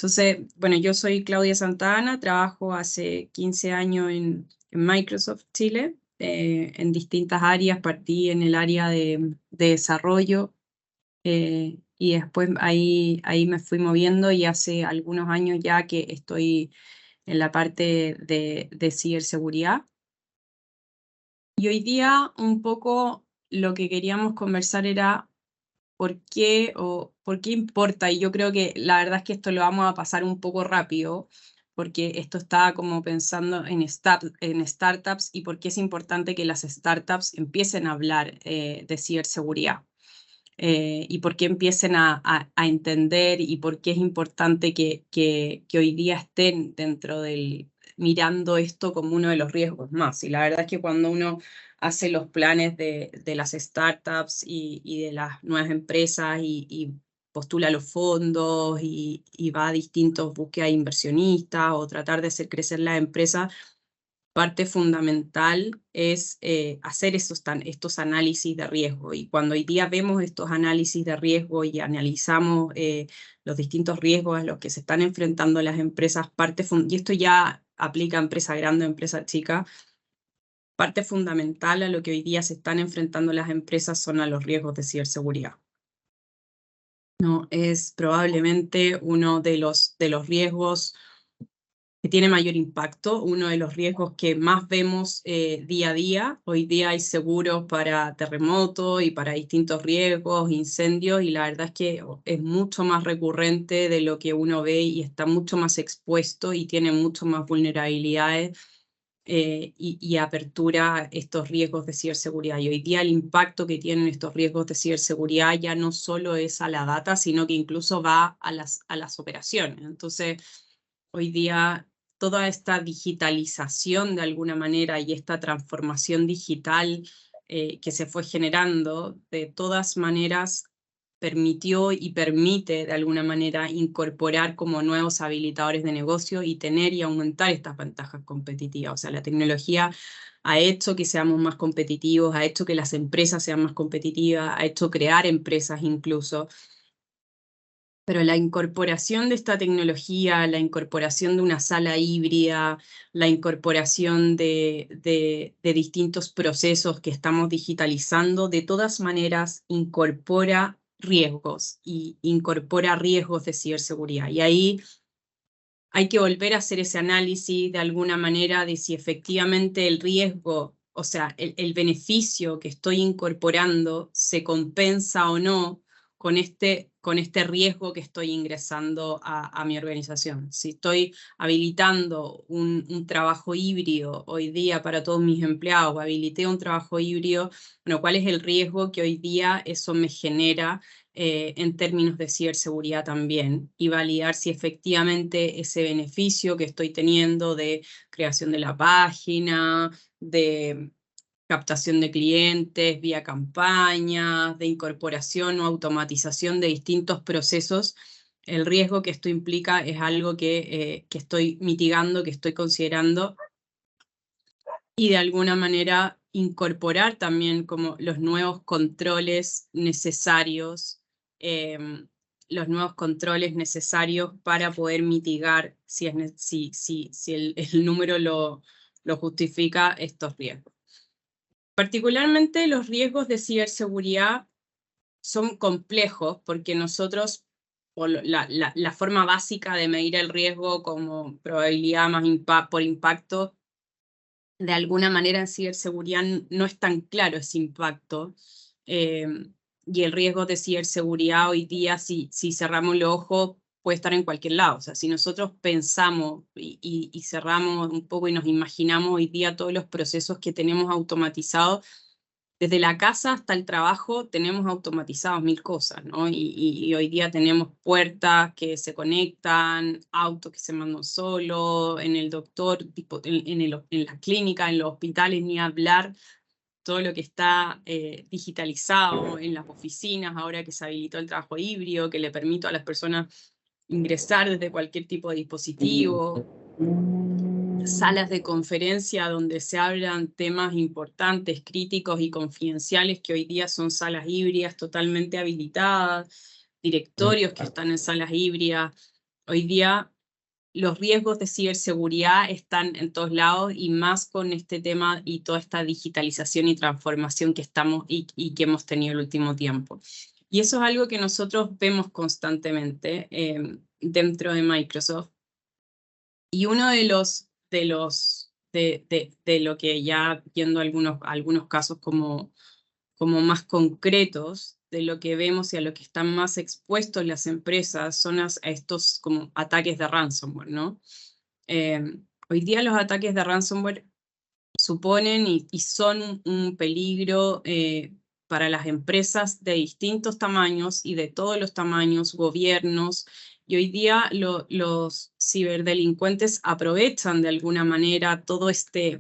Entonces, bueno, yo soy Claudia Santana, trabajo hace 15 años en Microsoft Chile, en distintas áreas. Partí en el área de desarrollo, y después ahí me fui moviendo, y hace algunos años ya que estoy en la parte de ciberseguridad. Y hoy día un poco lo que queríamos conversar era por qué importa. Y yo creo que la verdad es que esto lo vamos a pasar un poco rápido, porque esto está como pensando en startups, y por qué es importante que las startups empiecen a hablar de ciberseguridad. Y por qué empiecen a entender, y por qué es importante que hoy día estén mirando esto como uno de los riesgos más. Y la verdad es que cuando uno hace los planes de las startups y de las nuevas empresas, y postula los fondos, y va a distintos búsquedas de inversionistas o tratar de hacer crecer la empresa, parte fundamental es hacer estos análisis de riesgo. Y cuando hoy día vemos estos análisis de riesgo y analizamos los distintos riesgos a los que se están enfrentando las empresas, y esto ya aplica a empresa grande o empresa chica, parte fundamental a lo que hoy día se están enfrentando las empresas son a los riesgos de ciberseguridad. ¿No? Es probablemente uno de los riesgos que tiene mayor impacto, uno de los riesgos que más vemos día a día. Hoy día hay seguros para terremotos y para distintos riesgos, incendios, y la verdad es que es mucho más recurrente de lo que uno ve, y está mucho más expuesto y tiene mucho más vulnerabilidades, y apertura a estos riesgos de ciberseguridad. Y hoy día el impacto que tienen estos riesgos de ciberseguridad ya no solo es a la data, sino que incluso va a las operaciones. Entonces, hoy día toda esta digitalización de alguna manera, y esta transformación digital que se fue generando, de todas maneras permitió y permite de alguna manera incorporar como nuevos habilitadores de negocio y tener y aumentar estas ventajas competitivas. O sea, la tecnología ha hecho que seamos más competitivos, ha hecho que las empresas sean más competitivas, ha hecho crear empresas incluso. Pero la incorporación de esta tecnología, la incorporación de una sala híbrida, la incorporación de distintos procesos que estamos digitalizando, de todas maneras incorpora riesgos, y incorpora riesgos de ciberseguridad. Y ahí hay que volver a hacer ese análisis de alguna manera de si efectivamente el riesgo, o sea, el beneficio que estoy incorporando se compensa o no con este riesgo que estoy ingresando a mi organización. Si estoy habilitando un trabajo híbrido hoy día para todos mis empleados, o habilité un trabajo híbrido, bueno, ¿cuál es el riesgo que hoy día eso me genera en términos de ciberseguridad también? Y validar si efectivamente ese beneficio que estoy teniendo de creación de la página, de captación de clientes vía campañas, de incorporación o automatización de distintos procesos, el riesgo que esto implica es algo que estoy mitigando, que estoy considerando, y de alguna manera incorporar también como los nuevos controles necesarios, para poder mitigar, si el número lo justifica, estos riesgos. Particularmente los riesgos de ciberseguridad son complejos, porque nosotros, por la forma básica de medir el riesgo como probabilidad más por impacto, de alguna manera en ciberseguridad no es tan claro ese impacto. Y el riesgo de ciberseguridad hoy día, si cerramos los ojos, puede estar en cualquier lado. O sea, si nosotros pensamos y cerramos un poco y nos imaginamos hoy día todos los procesos que tenemos automatizados, desde la casa hasta el trabajo tenemos automatizados 1000 cosas, ¿no? Y hoy día tenemos puertas que se conectan, autos que se mandan solo, en el doctor, tipo, en la clínica, en los hospitales, ni hablar, todo lo que está digitalizado en las oficinas, ahora que se habilitó el trabajo híbrido, que le permite a las personas ingresar desde cualquier tipo de dispositivo, salas de conferencia donde se hablan temas importantes, críticos y confidenciales, que hoy día son salas híbridas totalmente habilitadas, directorios que están en salas híbridas, hoy día los riesgos de ciberseguridad están en todos lados y más con este tema y toda esta digitalización y transformación que estamos y que hemos tenido el último tiempo. Y eso es algo que nosotros vemos constantemente dentro de Microsoft. Y uno de lo que ya viendo algunos casos como más concretos de lo que vemos y a lo que están más expuestos las empresas son a estos como ataques de ransomware, ¿no? Hoy día los ataques de ransomware suponen y son un peligro para las empresas de distintos tamaños y de todos los tamaños, gobiernos, y hoy día los ciberdelincuentes aprovechan de alguna manera todo esta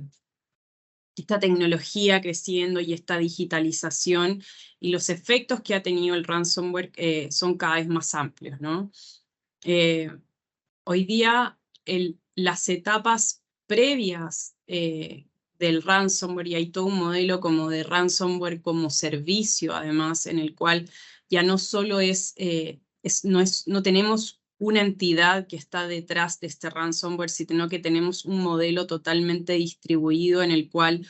tecnología creciendo y esta digitalización y los efectos que ha tenido el ransomware son cada vez más amplios, ¿no? Hoy día las etapas previas del ransomware, y hay todo un modelo como de ransomware como servicio, además, en el cual ya no solo no tenemos una entidad que está detrás de este ransomware, sino que tenemos un modelo totalmente distribuido en el cual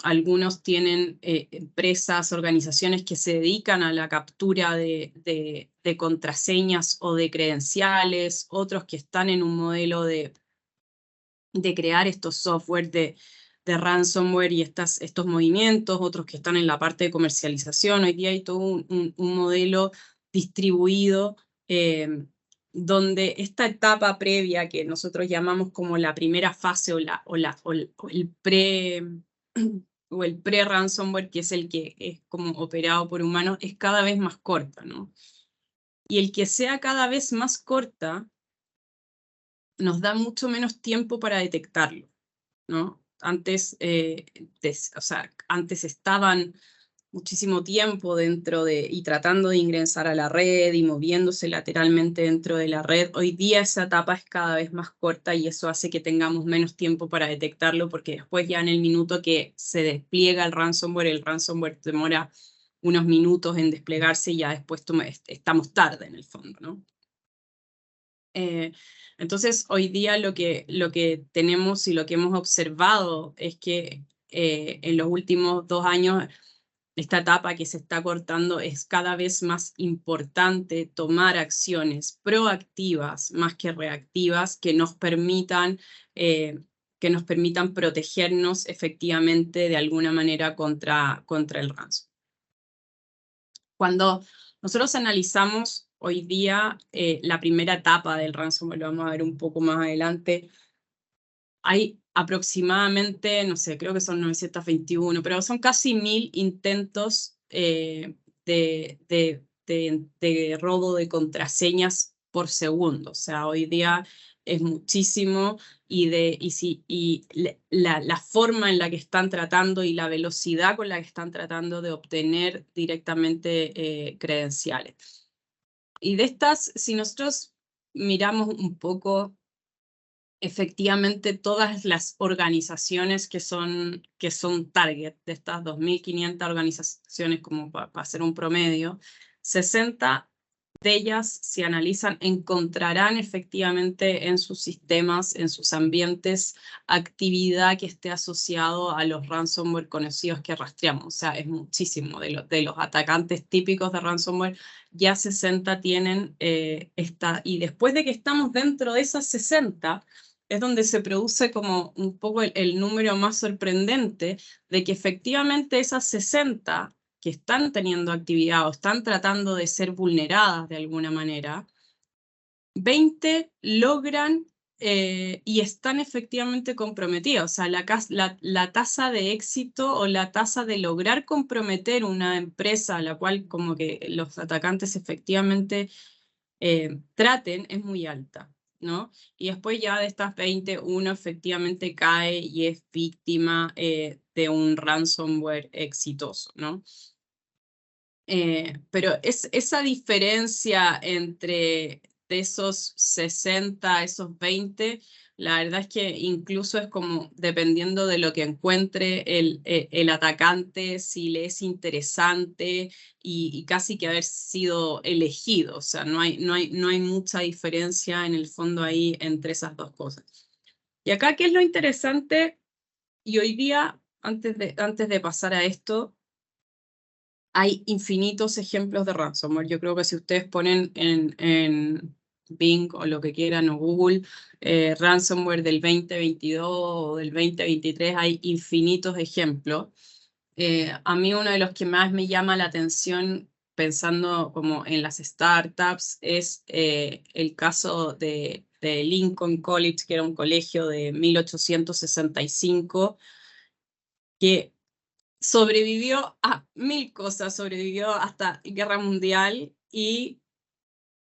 algunos tienen empresas, organizaciones que se dedican a la captura de contraseñas o de credenciales, otros que están en un modelo de crear estos software de ransomware y estos movimientos, otros que están en la parte de comercialización. Hoy día hay todo un modelo distribuido donde esta etapa previa que nosotros llamamos como la primera fase o el pre-ransomware, que es el que es como operado por humanos, es cada vez más corta, ¿no? Y el que sea cada vez más corta nos da mucho menos tiempo para detectarlo, ¿no? Antes, antes estaban muchísimo tiempo dentro y tratando de ingresar a la red y moviéndose lateralmente dentro de la red. Hoy día esa etapa es cada vez más corta y eso hace que tengamos menos tiempo para detectarlo porque después ya en el minuto que se despliega el ransomware demora unos minutos en desplegarse y ya después estamos tarde en el fondo, ¿no? Entonces, hoy día lo que tenemos y lo que hemos observado es que en los últimos 2 años esta etapa que se está cortando es cada vez más importante tomar acciones proactivas más que reactivas que nos permitan protegernos efectivamente de alguna manera contra el ransomware. Cuando nosotros analizamos hoy día la primera etapa del ransomware, lo vamos a ver un poco más adelante, hay aproximadamente, no sé, creo que son 921, pero son casi 1000 intentos de robo de contraseñas por segundo. O sea, hoy día es muchísimo y la forma en la que están tratando y la velocidad con la que están tratando de obtener directamente credenciales. Y de estas, si nosotros miramos un poco efectivamente todas las organizaciones que son target de estas 2.500 organizaciones, como para hacer un promedio, 60 de ellas, si analizan, encontrarán efectivamente en sus sistemas, en sus ambientes, actividad que esté asociado a los ransomware conocidos que rastreamos. O sea, es muchísimo de los atacantes típicos de ransomware, ya 60 tienen esta. Y después de que estamos dentro de esas 60, es donde se produce como un poco el número más sorprendente de que efectivamente esas 60 que están teniendo actividad o están tratando de ser vulneradas de alguna manera, 20 logran y están efectivamente comprometidas. O sea, la tasa de éxito o la tasa de lograr comprometer una empresa a la cual como que los atacantes efectivamente traten es muy alta, ¿no? Y después ya de estas 20, uno efectivamente cae y es víctima de un ransomware exitoso, ¿no? Pero esa diferencia entre de esos 60, esos 20, la verdad es que incluso es como dependiendo de lo que encuentre el atacante, si le es interesante y casi que haber sido elegido. O sea, no hay mucha diferencia en el fondo ahí entre esas dos cosas. Y acá, ¿qué es lo interesante? Y hoy día, antes de pasar a esto, hay infinitos ejemplos de ransomware. Yo creo que si ustedes ponen en Bing o lo que quieran, o Google, ransomware del 2022 o del 2023, hay infinitos ejemplos. A mí uno de los que más me llama la atención, pensando como en las startups, es el caso de Lincoln College, que era un colegio de 1865, que sobrevivió a 1000 cosas, sobrevivió hasta Guerra Mundial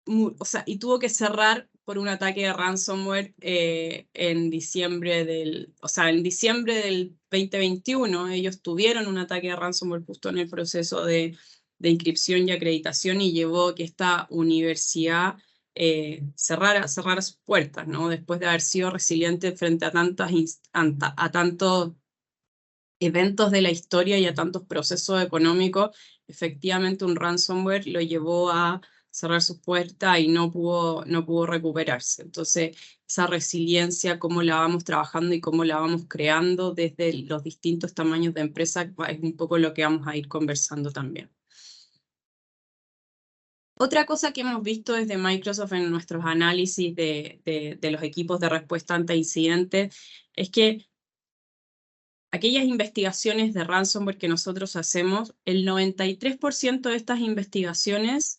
o sea, y tuvo que cerrar por un ataque de ransomware en diciembre en diciembre del 2021. Ellos tuvieron un ataque de ransomware justo en el proceso de inscripción y acreditación y llevó que esta universidad cerrara sus puertas, ¿no? Después de haber sido resiliente frente a tantos eventos de la historia y a tantos procesos económicos, efectivamente un ransomware lo llevó a cerrar sus puertas y no pudo recuperarse. Entonces, esa resiliencia, cómo la vamos trabajando y cómo la vamos creando desde los distintos tamaños de empresa, es un poco lo que vamos a ir conversando también. Otra cosa que hemos visto desde Microsoft en nuestros análisis de los equipos de respuesta ante incidentes es que aquellas investigaciones de ransomware que nosotros hacemos, el 93% de estas investigaciones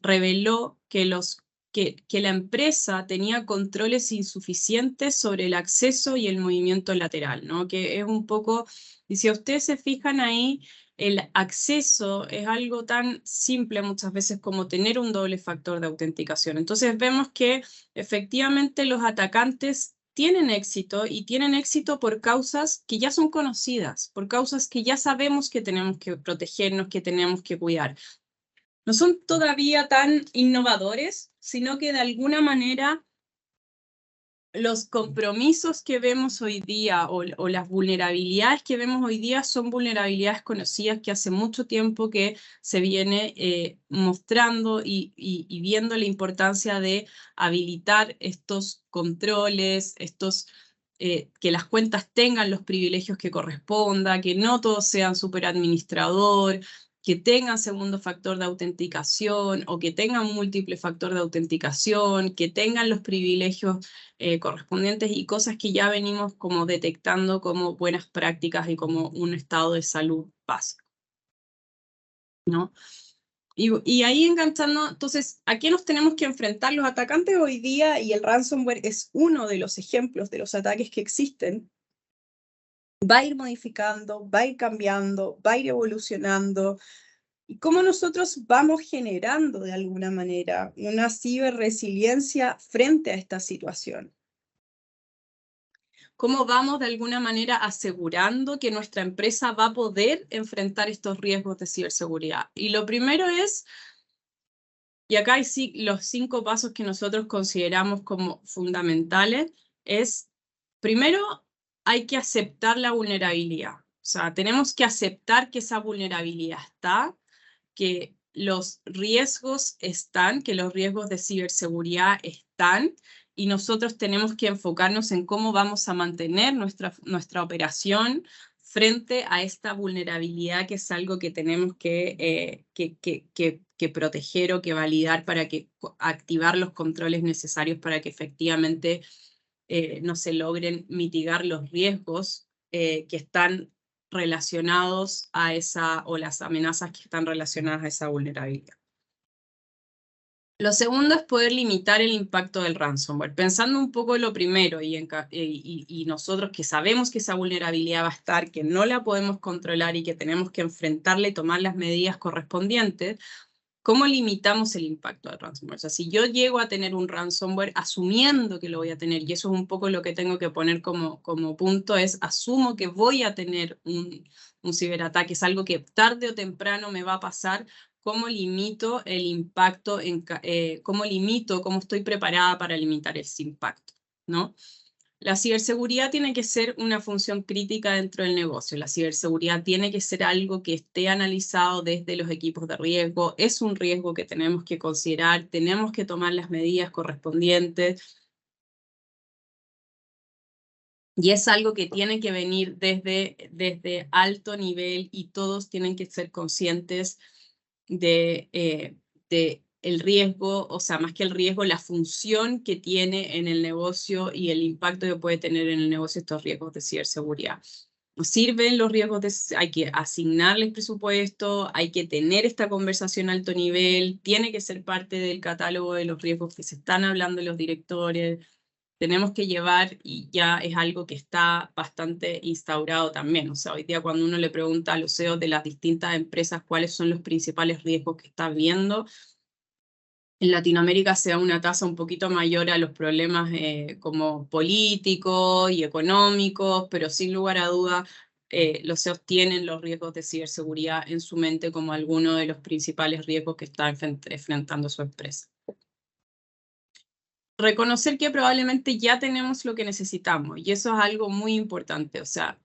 reveló que la empresa tenía controles insuficientes sobre el acceso y el movimiento lateral, ¿no? Que es un poco, y si ustedes se fijan ahí, el acceso es algo tan simple muchas veces como tener un doble factor de autenticación. Entonces vemos que efectivamente los atacantes tienen éxito y tienen éxito por causas que ya son conocidas, por causas que ya sabemos que tenemos que protegernos, que tenemos que cuidar. No son todavía tan innovadores, sino que de alguna manera los compromisos que vemos hoy día o las vulnerabilidades que vemos hoy día son vulnerabilidades conocidas que hace mucho tiempo que se viene mostrando y viendo la importancia de habilitar estos controles, que las cuentas tengan los privilegios que corresponda, que no todos sean superadministrador, que tengan segundo factor de autenticación o que tengan múltiple factor de autenticación, que tengan los privilegios correspondientes y cosas que ya venimos como detectando como buenas prácticas y como un estado de salud básico, ¿no? Y ahí enganchando, entonces, ¿a qué nos tenemos que enfrentar los atacantes hoy día? Y el ransomware es uno de los ejemplos de los ataques que existen. Va a ir modificando, va a ir cambiando, va a ir evolucionando. Y cómo nosotros vamos generando de alguna manera una ciberresiliencia frente a esta situación. Cómo vamos de alguna manera asegurando que nuestra empresa va a poder enfrentar estos riesgos de ciberseguridad. Y lo primero es, y acá hay los 5 pasos que nosotros consideramos como fundamentales, es, primero, hay que aceptar la vulnerabilidad. O sea, tenemos que aceptar que esa vulnerabilidad está, que los riesgos están, que los riesgos de ciberseguridad están, y nosotros tenemos que enfocarnos en cómo vamos a mantener nuestra operación frente a esta vulnerabilidad, que es algo que tenemos que proteger o que validar para activar los controles necesarios para que efectivamente no se logren mitigar los riesgos que están relacionados a o las amenazas que están relacionadas a esa vulnerabilidad. Lo segundo es poder limitar el impacto del ransomware. Pensando un poco en lo primero y nosotros que sabemos que esa vulnerabilidad va a estar, que no la podemos controlar y que tenemos que enfrentarla y tomar las medidas correspondientes, ¿cómo limitamos el impacto del ransomware? O sea, si yo llego a tener un ransomware asumiendo que lo voy a tener, y eso es un poco lo que tengo que poner como punto, es asumo que voy a tener un ciberataque, es algo que tarde o temprano me va a pasar, cómo limito el impacto, cómo estoy preparada para limitar ese impacto, ¿no? La ciberseguridad tiene que ser una función crítica dentro del negocio. La ciberseguridad tiene que ser algo que esté analizado desde los equipos de riesgo. Es un riesgo que tenemos que considerar, tenemos que tomar las medidas correspondientes. Y es algo que tiene que venir desde alto nivel y todos tienen que ser conscientes de el riesgo, o sea, más que el riesgo, la función que tiene en el negocio y el impacto que puede tener en el negocio estos riesgos de ciberseguridad. Nos sirven los riesgos, hay que asignarles presupuesto, hay que tener esta conversación a alto nivel, tiene que ser parte del catálogo de los riesgos que se están hablando en los directores, tenemos que llevar, y ya es algo que está bastante instaurado también. O sea, hoy día cuando uno le pregunta a los CEOs de las distintas empresas cuáles son los principales riesgos que están viendo, en Latinoamérica se da una tasa un poquito mayor a los problemas como políticos y económicos, pero sin lugar a duda los CEOs tienen los riesgos de ciberseguridad en su mente como alguno de los principales riesgos que está enfrentando su empresa. Reconocer que probablemente ya tenemos lo que necesitamos, y eso es algo muy importante. O sea,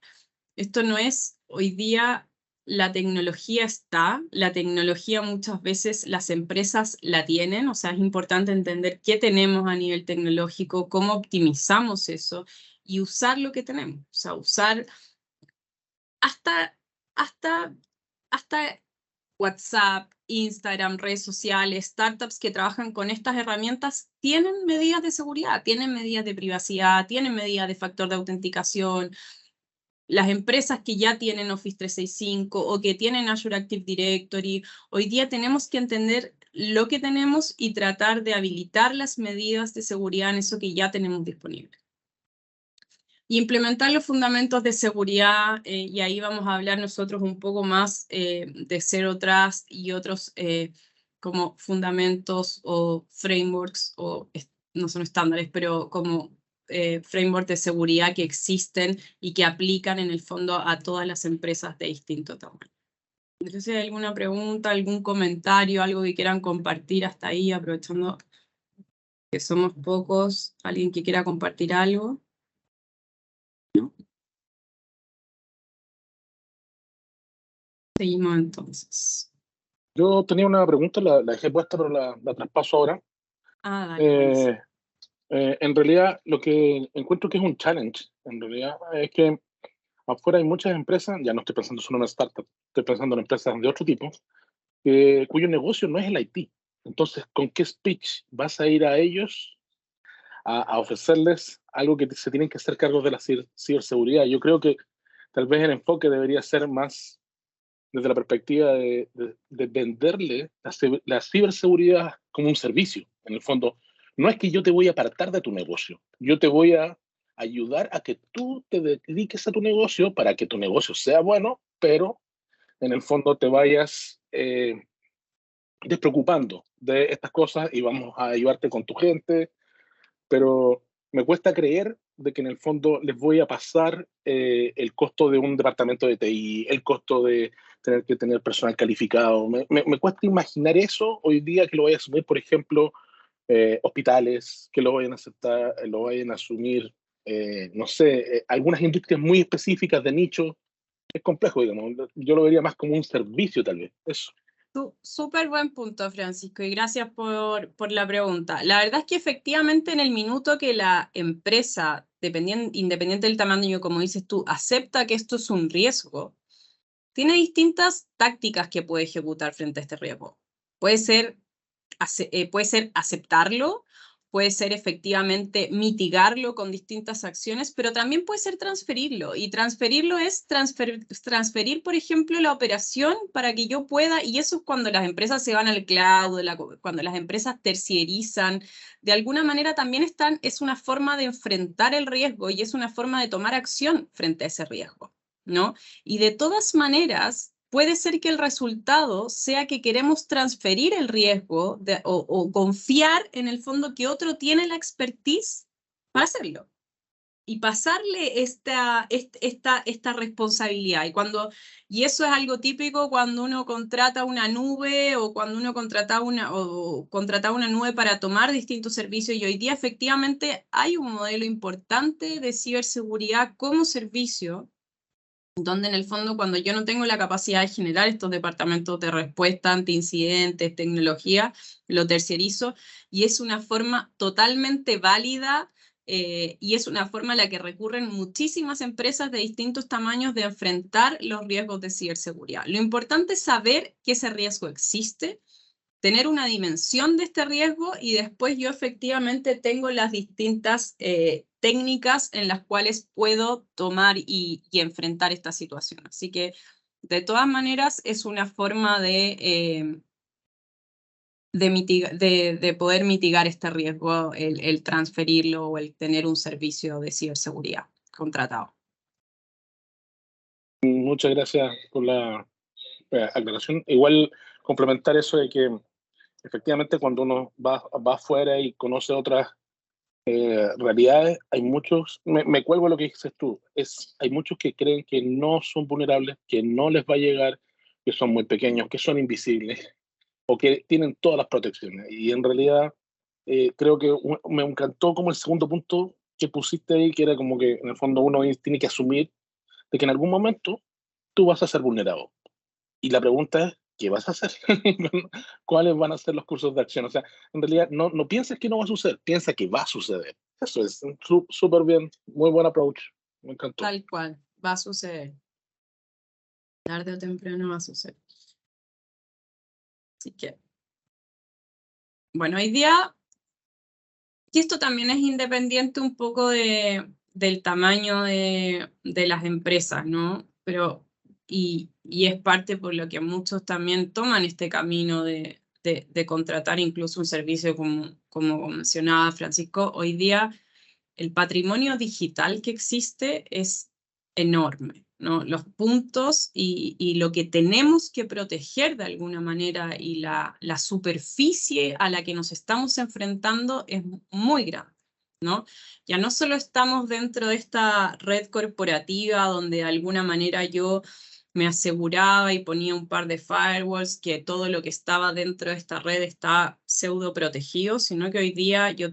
esto no es hoy día, la tecnología está, la tecnología muchas veces las empresas la tienen, o sea, es importante entender qué tenemos a nivel tecnológico, cómo optimizamos eso y usar lo que tenemos. O sea, usar hasta WhatsApp, Instagram, redes sociales, startups que trabajan con estas herramientas tienen medidas de seguridad, tienen medidas de privacidad, tienen medidas de factor de autenticación. Las empresas que ya tienen Office 365 o que tienen Azure Active Directory, hoy día tenemos que entender lo que tenemos y tratar de habilitar las medidas de seguridad en eso que ya tenemos disponible. Y implementar los fundamentos de seguridad, y ahí vamos a hablar nosotros un poco más de Zero Trust y otros como fundamentos o frameworks, o no son estándares, pero como frameworks de seguridad que existen y que aplican en el fondo a todas las empresas de distinto tamaño. Entonces, si hay alguna pregunta, algún comentario, algo que quieran compartir hasta ahí, aprovechando que somos pocos, alguien que quiera compartir algo. Seguimos entonces. Yo tenía una pregunta, la dejé puesta, pero la traspaso ahora. Dale. En realidad, lo que encuentro que es un challenge, en realidad, es que afuera hay muchas empresas, ya no estoy pensando solo en una startup, estoy pensando en empresas de otro tipo, cuyo negocio no es el IT. Entonces, ¿con qué speech vas a ir a ellos a ofrecerles algo que se tienen que hacer cargo de la ciberseguridad? Yo creo que tal vez el enfoque debería ser más desde la perspectiva de venderle la ciberseguridad como un servicio. En el fondo, no es que yo te voy a apartar de tu negocio, yo te voy a ayudar a que tú te dediques a tu negocio para que tu negocio sea bueno, pero en el fondo te vayas despreocupando de estas cosas y vamos a ayudarte con tu gente, pero me cuesta creer de que en el fondo les voy a pasar el costo de un departamento de TI, el costo de tener que tener personal calificado. Me cuesta imaginar eso hoy día, que lo vaya a asumir, por ejemplo, hospitales, que lo vayan a aceptar, lo vayan a asumir, no sé, algunas industrias muy específicas de nicho. Es complejo, digamos. Yo lo vería más como un servicio, tal vez. Eso. Súper buen punto, Francisco, y gracias por la pregunta. La verdad es que efectivamente en el minuto que la empresa, independiente del tamaño, como dices tú, acepta que esto es un riesgo, tiene distintas tácticas que puede ejecutar frente a este riesgo. Puede ser aceptarlo, puede ser efectivamente mitigarlo con distintas acciones, pero también puede ser transferirlo. Y transferirlo es transferir, por ejemplo, la operación para que yo pueda, y eso es cuando las empresas se van al cloud, cuando las empresas terciarizan, de alguna manera también es una forma de enfrentar el riesgo y es una forma de tomar acción frente a ese riesgo, ¿no? Y de todas maneras, puede ser que el resultado sea que queremos transferir el riesgo o confiar en el fondo que otro tiene la expertise para hacerlo. y pasarle esta responsabilidad. Y eso es algo típico cuando uno contrata una nube o cuando uno contrataba una nube para tomar distintos servicios. Y hoy día efectivamente hay un modelo importante de ciberseguridad como servicio, donde en el fondo cuando yo no tengo la capacidad de generar estos departamentos de respuesta ante incidentes, tecnología, lo terciarizo, y es una forma totalmente válida y es una forma a la que recurren muchísimas empresas de distintos tamaños de enfrentar los riesgos de ciberseguridad. Lo importante es saber que ese riesgo existe, tener una dimensión de este riesgo y después yo efectivamente tengo las distintas técnicas en las cuales puedo tomar y enfrentar esta situación. Así que, de todas maneras, es una forma de poder mitigar este riesgo, el transferirlo o el tener un servicio de ciberseguridad contratado. Muchas gracias por la aclaración. Igual complementar eso de que efectivamente cuando uno va afuera y conoce otras realidades, hay muchos, me cuelgo lo que dices tú, hay muchos que creen que no son vulnerables, que no les va a llegar, que son muy pequeños, que son invisibles o que tienen todas las protecciones. Y en realidad creo que me encantó como el segundo punto que pusiste ahí, que era como que en el fondo uno tiene que asumir de que en algún momento tú vas a ser vulnerado. Y la pregunta es, ¿qué vas a hacer? ¿Cuáles van a ser los cursos de acción? O sea, en realidad no pienses que no va a suceder, piensa que va a suceder. Eso es súper bien, muy buen approach, me encantó. Tal cual, va a suceder. Tarde o temprano va a suceder. Así que, bueno, hoy día, y esto también es independiente un poco del tamaño de las empresas, ¿no? Pero, y es parte por lo que muchos también toman este camino de contratar incluso un servicio como mencionaba Francisco. Hoy día el patrimonio digital que existe es enorme, ¿no? Los puntos y lo que tenemos que proteger de alguna manera y la superficie a la que nos estamos enfrentando es muy grande, ¿no? Ya no solo estamos dentro de esta red corporativa donde de alguna manera yo me aseguraba y ponía un par de firewalls que todo lo que estaba dentro de esta red está pseudo protegido, sino que hoy día yo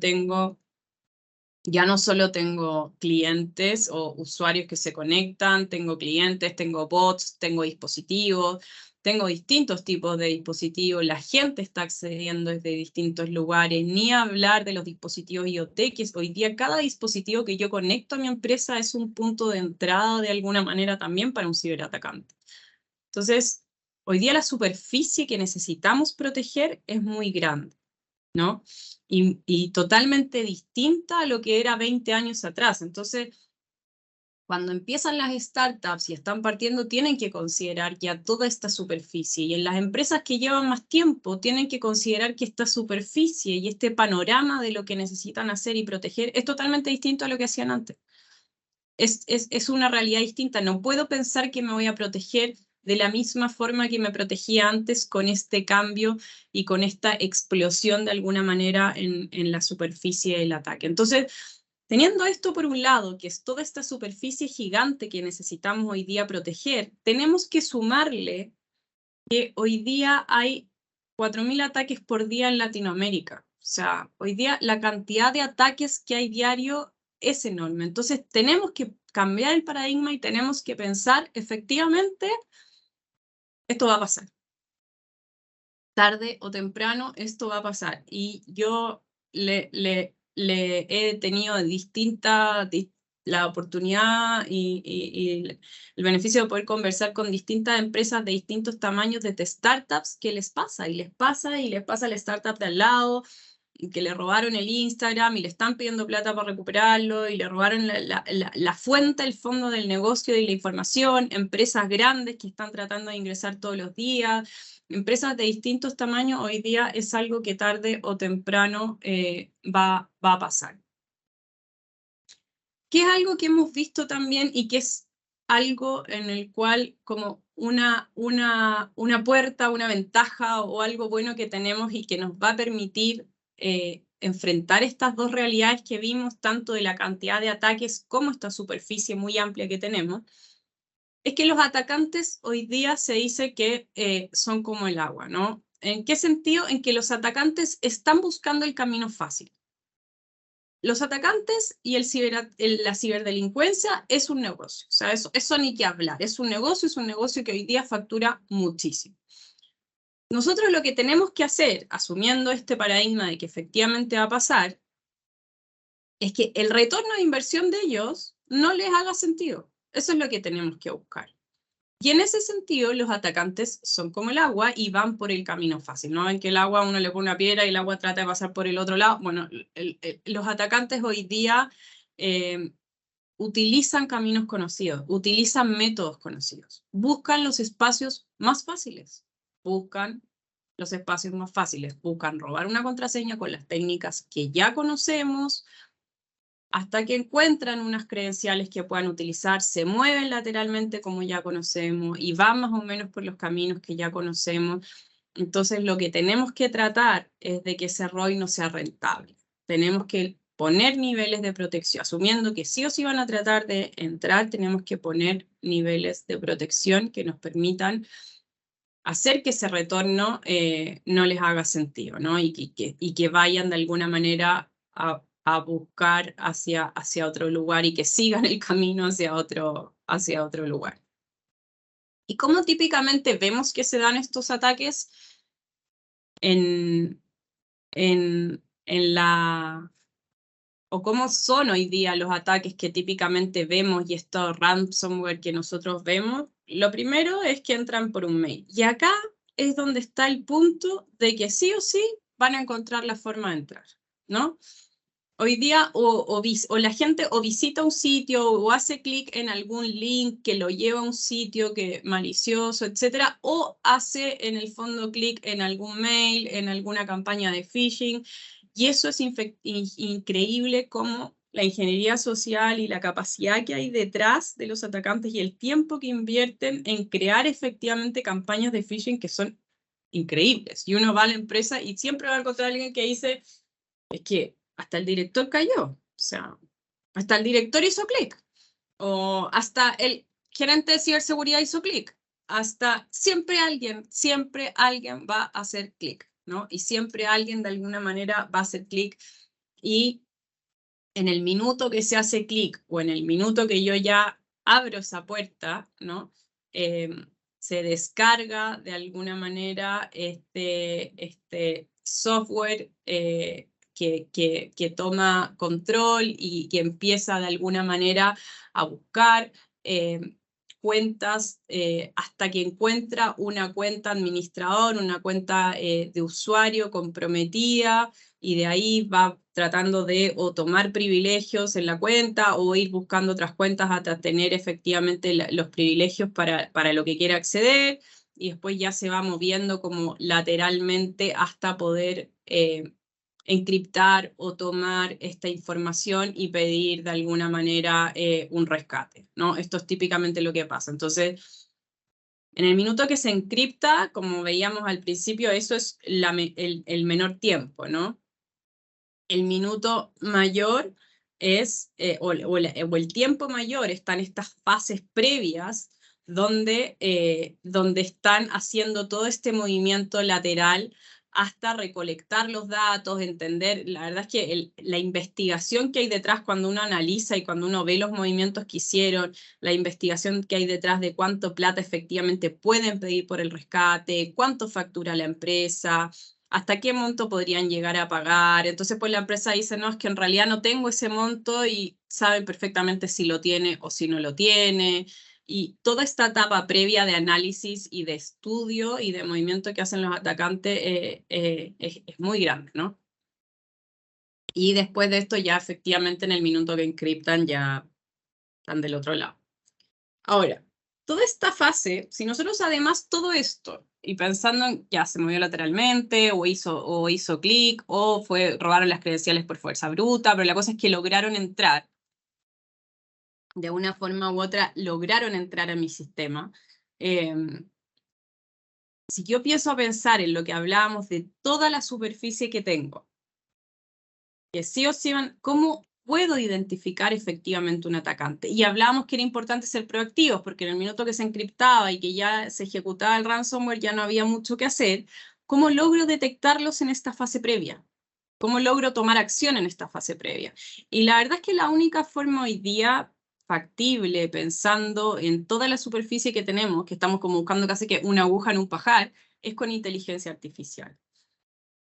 ya no solo tengo clientes o usuarios que se conectan, tengo clientes, tengo bots, tengo dispositivos, tengo distintos tipos de dispositivos, la gente está accediendo desde distintos lugares, ni hablar de los dispositivos IoT, que hoy día cada dispositivo que yo conecto a mi empresa es un punto de entrada de alguna manera también para un ciberatacante. Entonces, hoy día la superficie que necesitamos proteger es muy grande, ¿no? Y totalmente distinta a lo que era 20 años atrás. Entonces, cuando empiezan las startups y están partiendo, tienen que considerar ya toda esta superficie. Y en las empresas que llevan más tiempo, tienen que considerar que esta superficie y este panorama de lo que necesitan hacer y proteger es totalmente distinto a lo que hacían antes. Es una realidad distinta. No puedo pensar que me voy a proteger de la misma forma que me protegía antes con este cambio y con esta explosión de alguna manera en la superficie del ataque. Entonces, teniendo esto por un lado, que es toda esta superficie gigante que necesitamos hoy día proteger, tenemos que sumarle que hoy día hay 4.000 ataques por día en Latinoamérica. O sea, hoy día la cantidad de ataques que hay diario es enorme. Entonces, tenemos que cambiar el paradigma y tenemos que pensar, efectivamente, esto va a pasar. Tarde o temprano, esto va a pasar. Y yo le he tenido la oportunidad y el beneficio de poder conversar con distintas empresas de distintos tamaños de startups que les pasa, y les pasa a la startup de al lado, que le robaron el Instagram y le están pidiendo plata para recuperarlo y le robaron la fuente, el fondo del negocio y la información, empresas grandes que están tratando de ingresar todos los días, empresas de distintos tamaños. Hoy día es algo que tarde o temprano va a pasar. Que es algo que hemos visto también y que es algo en el cual como una puerta, una ventaja o algo bueno que tenemos y que nos va a permitir enfrentar estas dos realidades que vimos, tanto de la cantidad de ataques como esta superficie muy amplia que tenemos, es que los atacantes hoy día se dice que son como el agua, ¿no? ¿En qué sentido? En que los atacantes están buscando el camino fácil. Los atacantes y la ciberdelincuencia es un negocio, o sea, eso ni que hablar, es un negocio que hoy día factura muchísimo. Nosotros lo que tenemos que hacer, asumiendo este paradigma de que efectivamente va a pasar, es que el retorno de inversión de ellos no les haga sentido. Eso es lo que tenemos que buscar. Y en ese sentido, los atacantes son como el agua y van por el camino fácil. ¿No ven que el agua uno le pone una piedra y el agua trata de pasar por el otro lado? Bueno, los atacantes hoy día utilizan caminos conocidos, utilizan métodos conocidos, buscan los espacios más fáciles, buscan robar una contraseña con las técnicas que ya conocemos, hasta que encuentran unas credenciales que puedan utilizar, se mueven lateralmente como ya conocemos y van más o menos por los caminos que ya conocemos. Entonces lo que tenemos que tratar es de que ese ROI no sea rentable. Tenemos que poner niveles de protección, asumiendo que sí o sí van a tratar de entrar, tenemos que poner niveles de protección que nos permitan hacer que ese retorno no les haga sentido, ¿no? Y que vayan de alguna manera a buscar hacia otro lugar y que sigan el camino hacia otro lugar. ¿Y cómo típicamente vemos que se dan estos ataques? O cómo son hoy día los ataques que típicamente vemos y estos ransomware que nosotros vemos. Lo primero es que entran por un mail. Y acá es donde está el punto de que sí o sí van a encontrar la forma de entrar, ¿no? Hoy día o la gente o visita un sitio o hace clic en algún link que lo lleva a un sitio que malicioso, etcétera, o hace en el fondo clic en algún mail, en alguna campaña de phishing, y eso es increíble cómo la ingeniería social y la capacidad que hay detrás de los atacantes y el tiempo que invierten en crear efectivamente campañas de phishing que son increíbles. Y uno va a la empresa y siempre va a encontrar a alguien que dice, es que hasta el director cayó, o sea, hasta el director hizo clic, o hasta el gerente de ciberseguridad hizo clic, hasta siempre alguien va a hacer clic, ¿no? Y siempre alguien de alguna manera va a hacer clic y en el minuto que se hace clic o en el minuto que yo ya abro esa puerta, ¿no? Se descarga de alguna manera este software que toma control y que empieza de alguna manera a buscar cuentas hasta que encuentra una cuenta administrador, una cuenta de usuario comprometida, y de ahí va tratando de o tomar privilegios en la cuenta o ir buscando otras cuentas hasta tener efectivamente los privilegios para lo que quiera acceder, y después ya se va moviendo como lateralmente hasta poder encriptar o tomar esta información y pedir de alguna manera un rescate, ¿no? Esto es típicamente lo que pasa. Entonces, en el minuto que se encripta, como veíamos al principio, eso es el menor tiempo, ¿no? El minuto mayor es, o el tiempo mayor están estas fases previas donde están haciendo todo este movimiento lateral hasta recolectar los datos, entender, la verdad es que la investigación que hay detrás cuando uno analiza y cuando uno ve los movimientos que hicieron, la investigación que hay detrás de cuánto plata efectivamente pueden pedir por el rescate, cuánto factura la empresa, hasta qué monto podrían llegar a pagar. Entonces, pues la empresa dice, no, es que en realidad no tengo ese monto, y saben perfectamente si lo tiene o si no lo tiene. Y toda esta etapa previa de análisis y de estudio y de movimiento que hacen los atacantes es muy grande, ¿no? Y después de esto ya efectivamente en el minuto que encriptan ya están del otro lado. Ahora, toda esta fase, si nosotros además todo esto, y pensando en ya se movió lateralmente, o hizo clic, o robaron las credenciales por fuerza bruta, pero la cosa es que lograron entrar, de una forma u otra, lograron entrar a mi sistema. Si yo pienso a pensar en lo que hablábamos de toda la superficie que tengo, que sí o sí van, ¿cómo puedo identificar efectivamente un atacante? Y hablábamos que era importante ser proactivos, porque en el minuto que se encriptaba y que ya se ejecutaba el ransomware ya no había mucho que hacer. ¿Cómo logro detectarlos en esta fase previa? ¿Cómo logro tomar acción en esta fase previa? Y la verdad es que la única forma hoy día factible, pensando en toda la superficie que tenemos, que estamos como buscando casi que una aguja en un pajar, es con inteligencia artificial.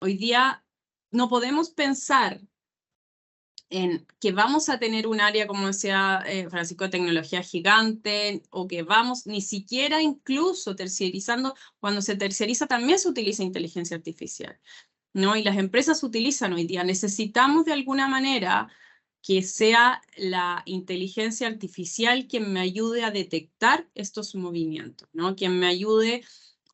Hoy día no podemos pensar en que vamos a tener un área, como decía Francisco, de tecnología gigante, o que vamos, ni siquiera incluso terciarizando, cuando se terciariza también se utiliza inteligencia artificial, ¿no? Y las empresas utilizan hoy día. Necesitamos de alguna manera que sea la inteligencia artificial quien me ayude a detectar estos movimientos, ¿no? Quien me ayude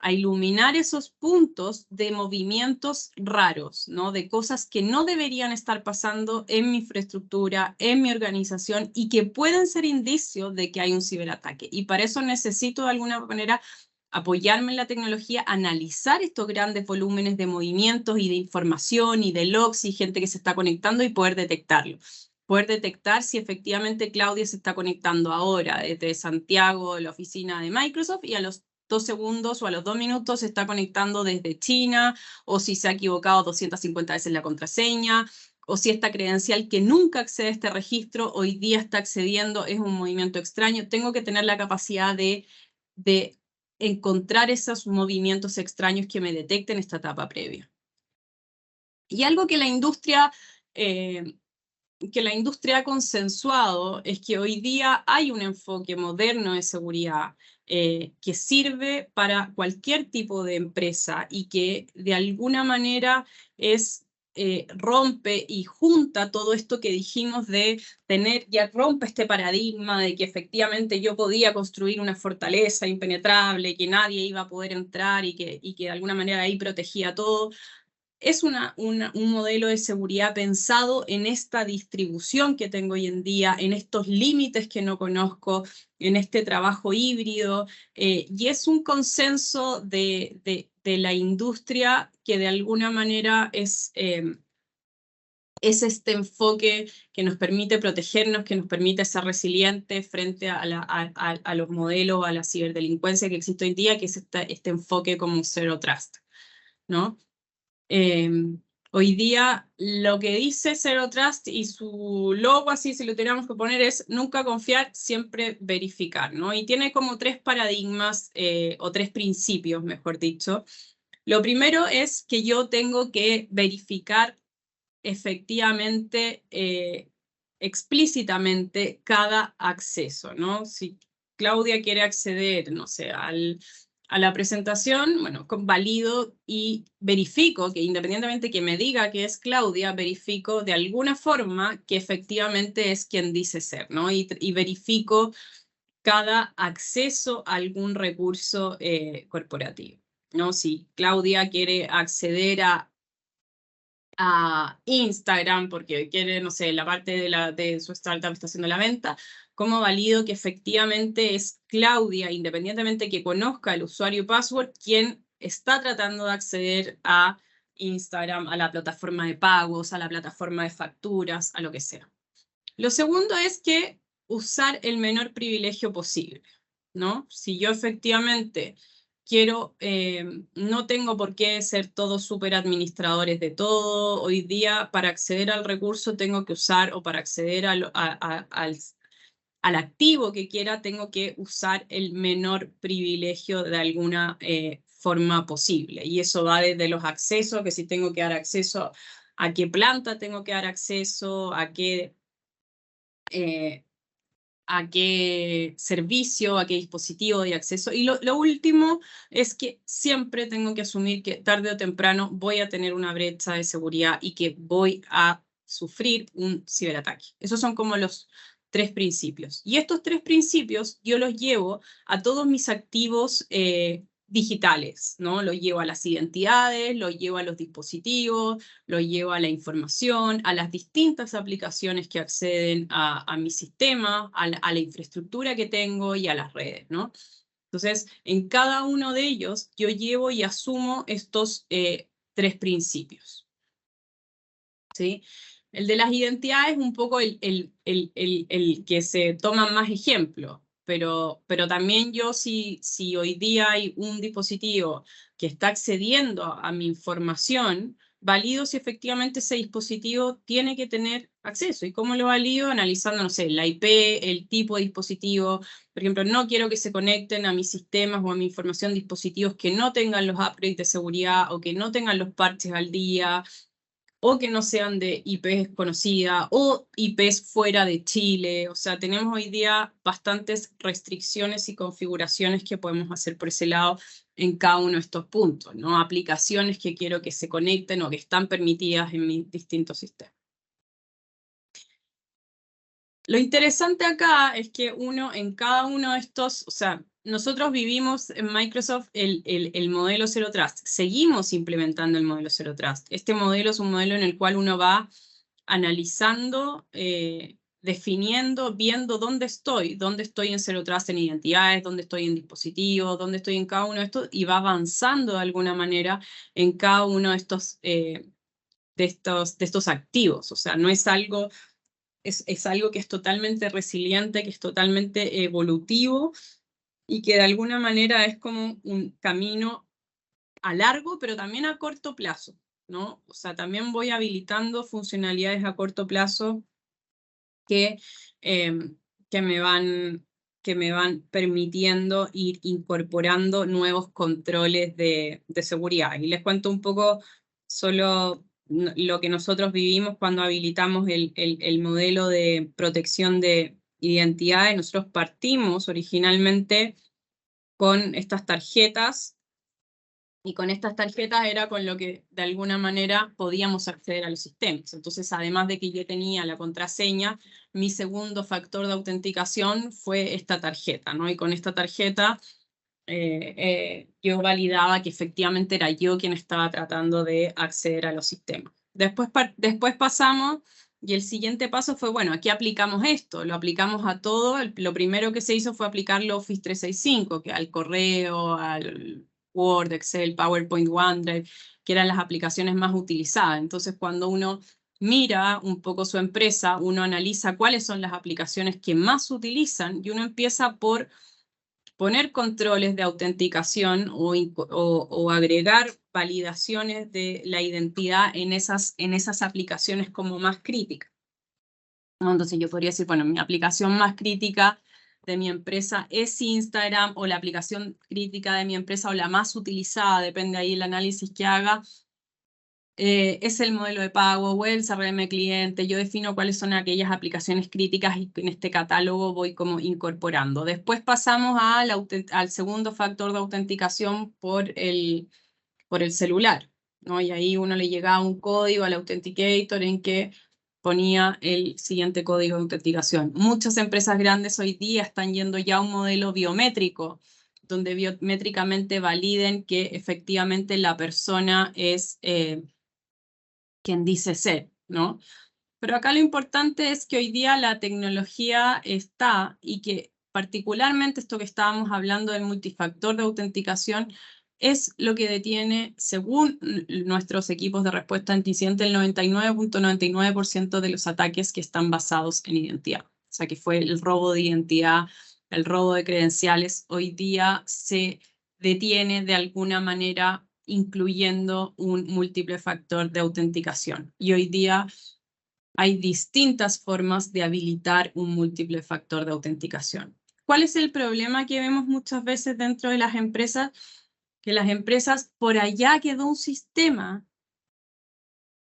a iluminar esos puntos de movimientos raros, ¿no? De cosas que no deberían estar pasando en mi infraestructura, en mi organización y que pueden ser indicios de que hay un ciberataque. Y para eso necesito de alguna manera apoyarme en la tecnología, analizar estos grandes volúmenes de movimientos y de información y de logs y gente que se está conectando y poder detectarlo. Poder detectar si efectivamente Claudia se está conectando ahora desde Santiago, la oficina de Microsoft, y a los 2 segundos o a los 2 minutos se está conectando desde China, o si se ha equivocado 250 veces la contraseña, o si esta credencial que nunca accede a este registro hoy día está accediendo, es un movimiento extraño. Tengo que tener la capacidad de encontrar esos movimientos extraños que me detecten esta etapa previa. Y algo que la industria ha consensuado es que hoy día hay un enfoque moderno de seguridad que sirve para cualquier tipo de empresa y que de alguna manera rompe y junta todo esto que dijimos de tener, ya rompe este paradigma de que efectivamente yo podía construir una fortaleza impenetrable, que nadie iba a poder entrar y que de alguna manera ahí protegía todo. Es un modelo de seguridad pensado en esta distribución que tengo hoy en día, en estos límites que no conozco, en este trabajo híbrido, y es un consenso de la industria que de alguna manera es este enfoque que nos permite protegernos, que nos permite ser resilientes frente a los modelos, a la ciberdelincuencia que existe hoy día, que es este enfoque como Zero Trust, ¿no? Hoy día lo que dice Zero Trust y su logo, así si lo tuviéramos que poner, es nunca confiar, siempre verificar, ¿no? Y tiene como 3 paradigmas o 3 principios, mejor dicho. Lo primero es que yo tengo que verificar efectivamente, explícitamente cada acceso, ¿no? Si Claudia quiere acceder, no sé, a la presentación, bueno, valido y verifico que independientemente que me diga que es Claudia, verifico de alguna forma que efectivamente es quien dice ser, ¿no? Y verifico cada acceso a algún recurso corporativo, ¿no? Si Claudia quiere acceder a Instagram porque quiere, no sé, la parte de su startup está haciendo la venta, ¿cómo valido que efectivamente es Claudia, independientemente que conozca el usuario y password, quien está tratando de acceder a Instagram, a la plataforma de pagos, a la plataforma de facturas, a lo que sea? Lo segundo es que usar el menor privilegio posible, ¿no? Si yo efectivamente quiero, no tengo por qué ser todos súper administradores de todo. Hoy día, para acceder al recurso, tengo que usar, o para acceder al activo que quiera, tengo que usar el menor privilegio de alguna forma posible. Y eso va desde los accesos, que si tengo que dar acceso a qué planta tengo que dar acceso, a qué servicio, a qué dispositivo de acceso. Y lo último es que siempre tengo que asumir que tarde o temprano voy a tener una brecha de seguridad y que voy a sufrir un ciberataque. Esos son como los 3 principios. Y estos 3 principios yo los llevo a todos mis activos digitales, ¿no? Los llevo a las identidades, los llevo a los dispositivos, lo llevo a la información, a las distintas aplicaciones que acceden a mi sistema, a la infraestructura que tengo y a las redes, ¿no? Entonces, en cada uno de ellos yo llevo y asumo estos 3 principios, ¿sí? El de las identidades es un poco el que se toman más ejemplos, pero también yo si hoy día hay un dispositivo que está accediendo a mi información, valido si efectivamente ese dispositivo tiene que tener acceso. ¿Y cómo lo valido? Analizando, no sé, la IP, el tipo de dispositivo. Por ejemplo, no quiero que se conecten a mis sistemas o a mi información dispositivos que no tengan los upgrades de seguridad o que no tengan los parches al día, o que no sean de IPs conocidas, o IPs fuera de Chile. O sea, tenemos hoy día bastantes restricciones y configuraciones que podemos hacer por ese lado en cada uno de estos puntos, ¿no? Aplicaciones que quiero que se conecten o que están permitidas en mis distintos sistemas. Lo interesante acá es que uno en cada uno de estos, o sea, nosotros vivimos en Microsoft el modelo Zero Trust. Seguimos implementando el modelo Zero Trust. Este modelo es un modelo en el cual uno va analizando, definiendo, viendo dónde estoy en Zero Trust en identidades, dónde estoy en dispositivos, dónde estoy en cada uno de estos, y va avanzando de alguna manera en cada uno de estos, de estos activos. O sea, no es algo... Es algo que es totalmente resiliente, que es totalmente evolutivo y que de alguna manera es como un camino a largo, pero también a corto plazo, ¿no? O sea, también voy habilitando funcionalidades a corto plazo que, que me van permitiendo ir incorporando nuevos controles de seguridad. Y les cuento un poco solo lo que nosotros vivimos cuando habilitamos el modelo de protección de identidades. Nosotros partimos originalmente con estas tarjetas, y con estas tarjetas era con lo que de alguna manera podíamos acceder a los sistemas. Entonces, además de que yo tenía la contraseña, mi segundo factor de autenticación fue esta tarjeta, ¿no? Y con esta tarjeta yo validaba que efectivamente era yo quien estaba tratando de acceder a los sistemas. Después pasamos, y el siguiente paso fue, bueno, aquí aplicamos esto, lo aplicamos a todo. Lo primero que se hizo fue aplicarlo Office 365, que al correo, al Word, Excel, PowerPoint, OneDrive, que eran las aplicaciones más utilizadas. Entonces, cuando uno mira un poco su empresa, uno analiza cuáles son las aplicaciones que más utilizan, y uno empieza por poner controles de autenticación o agregar validaciones de la identidad en esas aplicaciones como más críticas. Entonces yo podría decir, bueno, mi aplicación más crítica de mi empresa es Instagram, o la aplicación crítica de mi empresa o la más utilizada, depende ahí el análisis que haga, es el modelo de pago o el CRM cliente. Yo defino cuáles son aquellas aplicaciones críticas y en este catálogo voy como incorporando. Después pasamos al segundo factor de autenticación por el celular, ¿no? Y ahí uno le llegaba un código al Authenticator en que ponía el siguiente código de autenticación. Muchas empresas grandes hoy día están yendo ya a un modelo biométrico, donde biométricamente validen que efectivamente la persona es quien dice ser, ¿no? Pero acá lo importante es que hoy día la tecnología está, y que particularmente esto que estábamos hablando del multifactor de autenticación es lo que detiene, según nuestros equipos de respuesta anti-incidente, el 99.99% de los ataques que están basados en identidad. O sea, que fue el robo de identidad, el robo de credenciales, hoy día se detiene de alguna manera incluyendo un múltiple factor de autenticación. Y hoy día hay distintas formas de habilitar un múltiple factor de autenticación. ¿Cuál es el problema que vemos muchas veces dentro de las empresas? Que las empresas, por allá quedó un sistema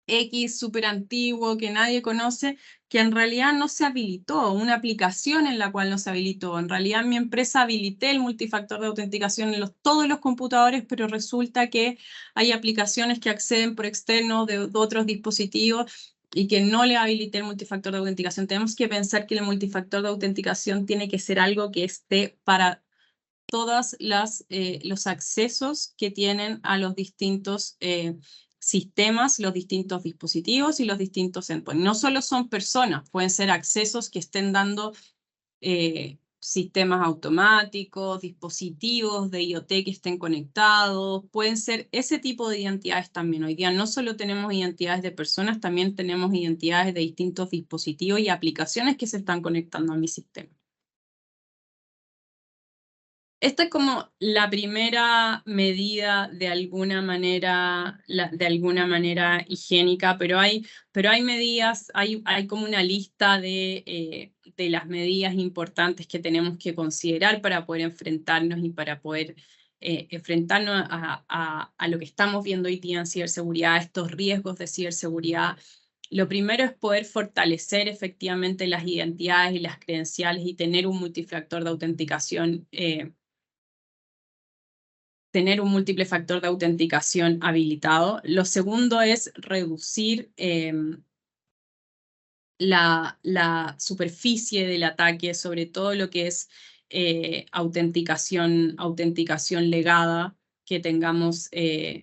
X súper antiguo que nadie conoce, que en realidad no se habilitó, una aplicación en la cual no se habilitó. En realidad en mi empresa habilité el multifactor de autenticación en todos los computadores, pero resulta que hay aplicaciones que acceden por externo de otros dispositivos y que no le habilité el multifactor de autenticación. Tenemos que pensar que el multifactor de autenticación tiene que ser algo que esté para todos los accesos que tienen a los distintos sistemas, los distintos dispositivos y los distintos endpoints. No solo son personas, pueden ser accesos que estén dando sistemas automáticos, dispositivos de IoT que estén conectados, pueden ser ese tipo de identidades también. Hoy día no solo tenemos identidades de personas, también tenemos identidades de distintos dispositivos y aplicaciones que se están conectando a mi sistema. Esta es como la primera medida de alguna manera higiénica, pero hay medidas, hay como una lista de las medidas importantes que tenemos que considerar para poder enfrentarnos y para poder enfrentarnos a lo que estamos viendo hoy día en ciberseguridad, estos riesgos de ciberseguridad. Lo primero es poder fortalecer efectivamente las identidades y las credenciales y tener un multifactor de autenticación múltiple factor de autenticación habilitado. Lo segundo es reducir la superficie del ataque, sobre todo lo que es autenticación legada, que tengamos, que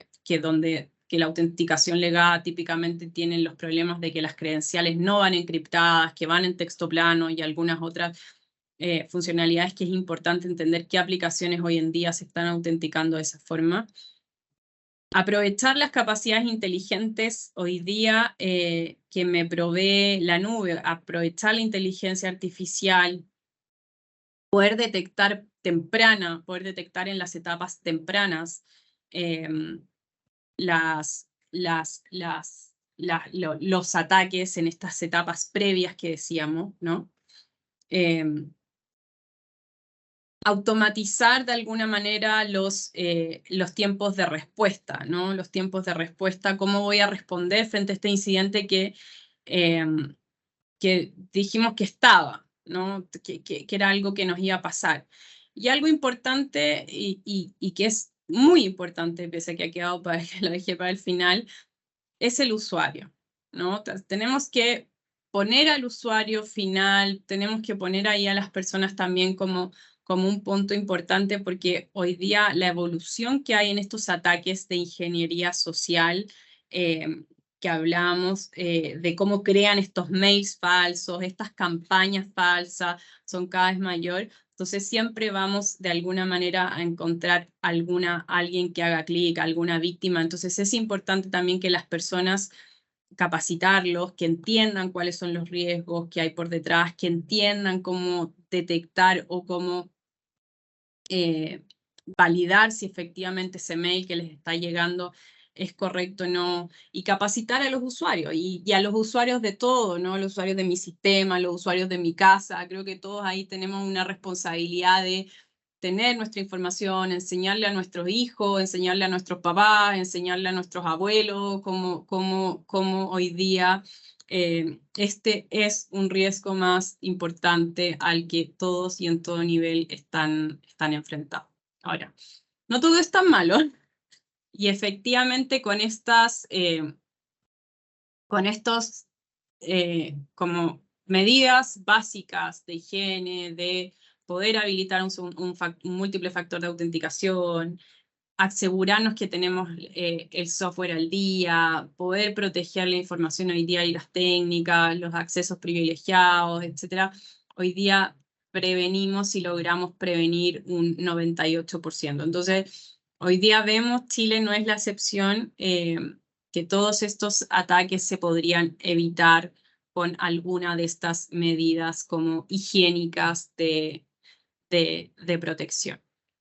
la autenticación legada típicamente tienen los problemas de que las credenciales no van encriptadas, que van en texto plano y algunas otras funcionalidades que es importante entender qué aplicaciones hoy en día se están autenticando de esa forma. Aprovechar las capacidades inteligentes hoy día que me provee la nube, aprovechar la inteligencia artificial, poder detectar en las etapas tempranas los ataques en estas etapas previas que decíamos, ¿no? Automatizar de alguna manera los tiempos de respuesta, ¿no? Los tiempos de respuesta, cómo voy a responder frente a este incidente que dijimos que estaba, ¿no? Que era algo que nos iba a pasar. Y algo importante, y que es muy importante, pese a que ha quedado para que lo dejé para el final, es el usuario, ¿no? Tenemos que poner al usuario final, tenemos que poner ahí a las personas también como un punto importante, porque hoy día la evolución que hay en estos ataques de ingeniería social, que hablamos de cómo crean estos mails falsos, estas campañas falsas, son cada vez mayor. Entonces siempre vamos de alguna manera a encontrar alguien que haga clic, alguna víctima. Entonces es importante también que las personas capacitarlos, que entiendan cuáles son los riesgos que hay por detrás, que entiendan cómo detectar o cómo validar si efectivamente ese mail que les está llegando es correcto o no, y capacitar a los usuarios, y a los usuarios de todo, ¿no? Los usuarios de mi sistema, los usuarios de mi casa. Creo que todos ahí tenemos una responsabilidad de tener nuestra información, enseñarle a nuestros hijos, enseñarle a nuestros papás, enseñarle a nuestros abuelos cómo hoy día este es un riesgo más importante al que todos y en todo nivel están enfrentados. Ahora, no todo es tan malo, y efectivamente con estos como medidas básicas de higiene, de poder habilitar un múltiple factor de autenticación, asegurarnos que tenemos el software al día, poder proteger la información hoy día y las técnicas, los accesos privilegiados, etc. Hoy día prevenimos y logramos prevenir un 98%. Entonces, hoy día vemos, Chile no es la excepción, que todos estos ataques se podrían evitar con alguna de estas medidas como higiénicas de protección.